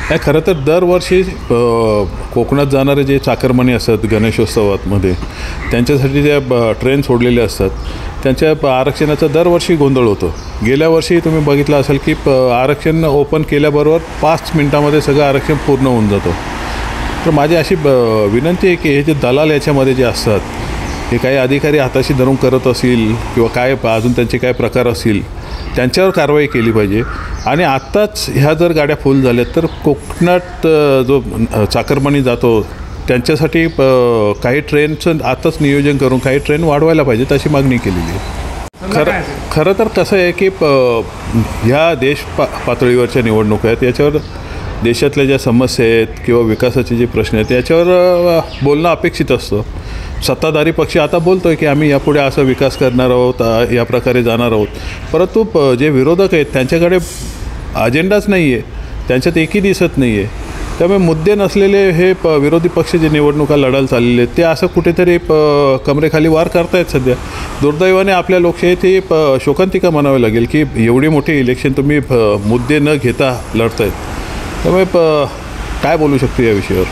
नाही, खरं तर दरवर्षी कोकणात जाणारे जे चाकरमानी असतात गणेशोत्सवामध्ये त्यांच्यासाठी ज्या ट्रेन सोडलेले असतात त्यांच्या आरक्षणाचा दरवर्षी गोंधळ होतो. गेल्या वर्षी तुम्ही बघितलं असेल की आरक्षण ओपन केल्याबरोबर 5 मिनटामध्ये सगळं आरक्षण पूर्ण होऊन जातं. तर माझी अशी विनंती आहे की हे जे दलाल याच्यामध्ये जे असतात हे काही अधिकारी हाताशी धरून करत असतील किंवा काय अजून त्यांचे काय प्रकार असतील त्यांच्यावर कारवाई केली पाहिजे. आणि आत्ताच ह्या जर गाड्या फुल झाल्या तर कोकणात जो चाकरमानी जातो त्यांच्यासाठी काही ट्रेनचं आत्ताच नियोजन करून काही ट्रेन वाढवायला पाहिजेत अशी मागणी केलेली आहे. खरं तर कसं आहे की ह्या पातळीवरच्या निवडणुका आहेत याच्यावर देशातल्या ज्या समस्या आहेत किंवा विकासाचे जे प्रश्न आहेत याच्यावर बोलणं अपेक्षित असतं. सत्ताधारी पक्ष आता बोलतो आहे की आम्ही यापुढे असा विकास करणार आहोत, या प्रकारे जाणार आहोत, परंतु जे विरोधक आहेत त्यांच्याकडे अजेंडाच नाही आहे, त्यांच्यात एकही दिसत नाही आहे. त्यामुळे मुद्दे नसलेले हे विरोधी पक्ष जे निवडणुका लढायला चाललेले आहेत ते असं कुठेतरी कमरेखाली वार करतायत सध्या. दुर्दैवाने आपल्या लोकशाहीत ही शोकांतिका म्हणावी लागेल की एवढी मोठी इलेक्शन तुम्ही मुद्दे न घेता लढतायत. त्यामुळे काय बोलू शकतो या विषयावर.